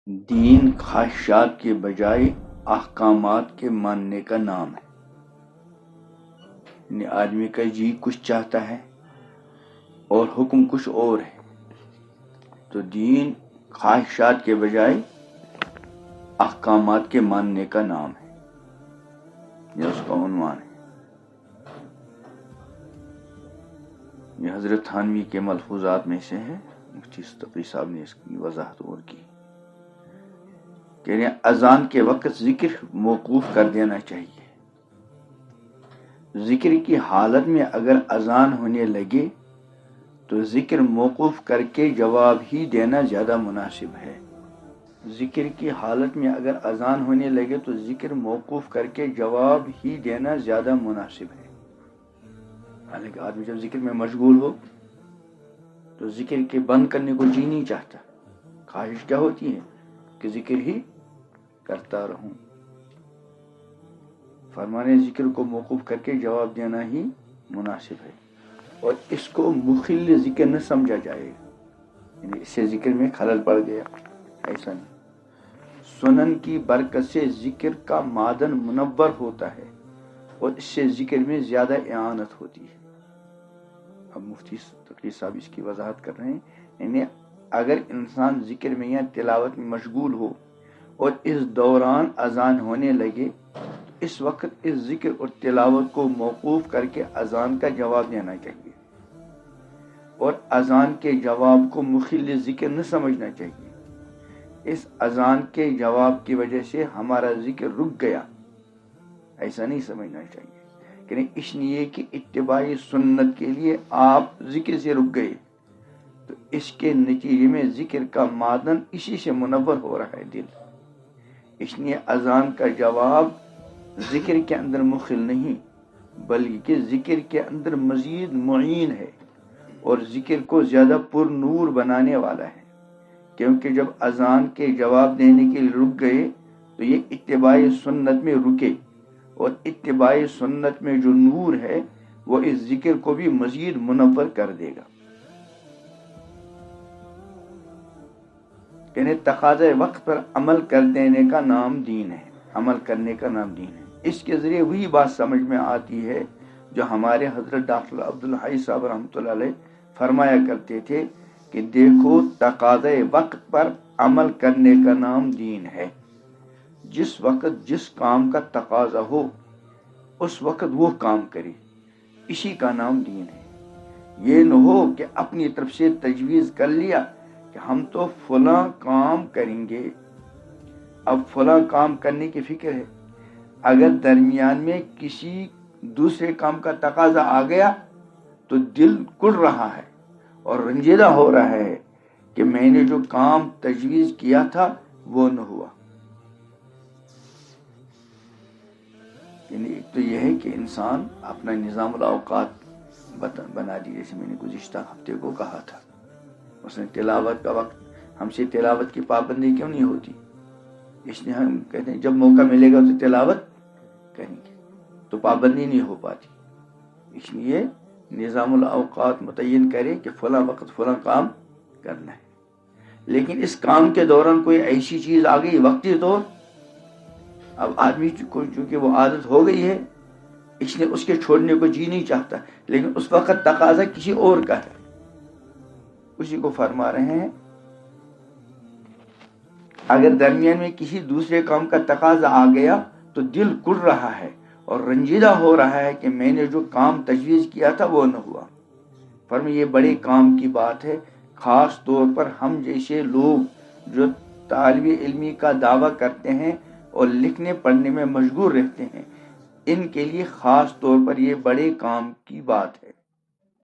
دین خواہشات کے بجائے احکامات کے ماننے کا نام ہے. یعنی آدمی کا جی کچھ چاہتا ہے اور حکم کچھ اور ہے، تو دین خواہشات کے بجائے احکامات کے ماننے کا نام ہے، یہ اس کا عنوان ہے. یہ حضرت تھانوی کے ملفوظات میں سے ہے. مفتی تقی صاحب نے اس کی وضاحت اور کی کہ اذان کے وقت ذکر موقوف کر دینا چاہیے. ذکر کی حالت میں اگر اذان ہونے لگے تو ذکر موقوف کر کے جواب ہی دینا زیادہ مناسب ہے. ذکر کی حالت میں اگر اذان ہونے لگے تو ذکر موقوف کر کے جواب ہی دینا زیادہ مناسب ہے. حالانکہ آدمی جب ذکر میں مشغول ہو تو ذکر کے بند کرنے کو جی نہیں چاہتا. خواہش کیا ہوتی ہے کہ ذکر ہی کرتا رہوں. فرمانے ذکر کو موقوف کر کے جواب دینا ہی مناسب ہے، اور اس کو مخل ذکر نہ سمجھا جائے گا، یعنی اس سے ذکر میں خلل پڑ گیا، ایسا نہیں. سنن کی برکت سے ذکر کا معدن منور ہوتا ہے اور اس سے ذکر میں زیادہ اعانت ہوتی ہے. اب مفتی تقی صاحب اس کی وضاحت کر رہے ہیں. یعنی اگر انسان ذکر میں یا تلاوت میں مشغول ہو اور اس دوران اذان ہونے لگے تو اس وقت اس ذکر اور تلاوت کو موقوف کر کے اذان کا جواب دینا چاہیے، اور اذان کے جواب کو مخل ذکر نہ سمجھنا چاہیے. اس اذان کے جواب کی وجہ سے ہمارا ذکر رک گیا، ایسا نہیں سمجھنا چاہیے. کہ اس لیے کہ اتباع سنت کے لیے آپ ذکر سے رک گئے تو اس کے نتیجے میں ذکر کا معدن اسی سے منور ہو رہا ہے دل. اس لیے اذان کا جواب ذکر کے اندر مخل نہیں بلکہ ذکر کے اندر مزید معین ہے اور ذکر کو زیادہ پر نور بنانے والا ہے. کیونکہ جب اذان کے جواب دینے کے لیے رک گئے تو یہ اتباع سنت میں رکے، اور اتباع سنت میں جو نور ہے وہ اس ذکر کو بھی مزید منور کر دے گا. یعنی تقاضۂ وقت پر عمل کر دینے کا نام دین ہے، عمل کرنے کا نام دین ہے. اس کے ذریعے وہی بات سمجھ میں آتی ہے جو ہمارے حضرت ڈاکٹر عبدالحی صاحب رحمۃ اللہ علیہ فرمایا کرتے تھے کہ دیکھو تقاضۂ وقت پر عمل کرنے کا نام دین ہے. جس وقت جس کام کا تقاضا ہو اس وقت وہ کام کرے، اسی کا نام دین ہے. یہ نہ ہو کہ اپنی طرف سے تجویز کر لیا کہ ہم تو فلاں کام کریں گے، اب فلاں کام کرنے کی فکر ہے، اگر درمیان میں کسی دوسرے کام کا تقاضا آ گیا تو دل کڑ رہا ہے اور رنجیدہ ہو رہا ہے کہ میں نے جو کام تجویز کیا تھا وہ نہ ہوا. یعنی ایک تو یہ ہے کہ انسان اپنا نظام الاوقات بنا دی، جیسے میں نے گزشتہ ہفتے کو کہا تھا. اس نے تلاوت کا وقت، ہم سے تلاوت کی پابندی کیوں نہیں ہوتی؟ اس لیے ہم کہتے ہیں جب موقع ملے گا تو تلاوت کریں گے، تو پابندی نہیں ہو پاتی. اس لیے نظام الاوقات متعین کرے کہ فلاں وقت فلاں کام کرنا ہے. لیکن اس کام کے دوران کوئی ایسی چیز آ گئی وقتی طور، اب آدمی کو چونکہ وہ عادت ہو گئی ہے اس لیے اس کے چھوڑنے کو جی نہیں چاہتا، لیکن اس وقت تقاضا کسی اور کا ہے. اسی کو فرما رہے ہیں اگر درمیان میں کسی دوسرے کام کا تقاضا آ گیا تو دل کڑ رہا ہے اور رنجیدہ ہو رہا ہے کہ میں نے جو کام تجویز کیا تھا وہ نہ ہوا. فرمایا یہ بڑے کام کی بات ہے، خاص طور پر ہم جیسے لوگ جو طالب علمی کا دعویٰ کرتے ہیں اور لکھنے پڑھنے میں مشغول رہتے ہیں، ان کے لیے خاص طور پر یہ بڑے کام کی بات ہے.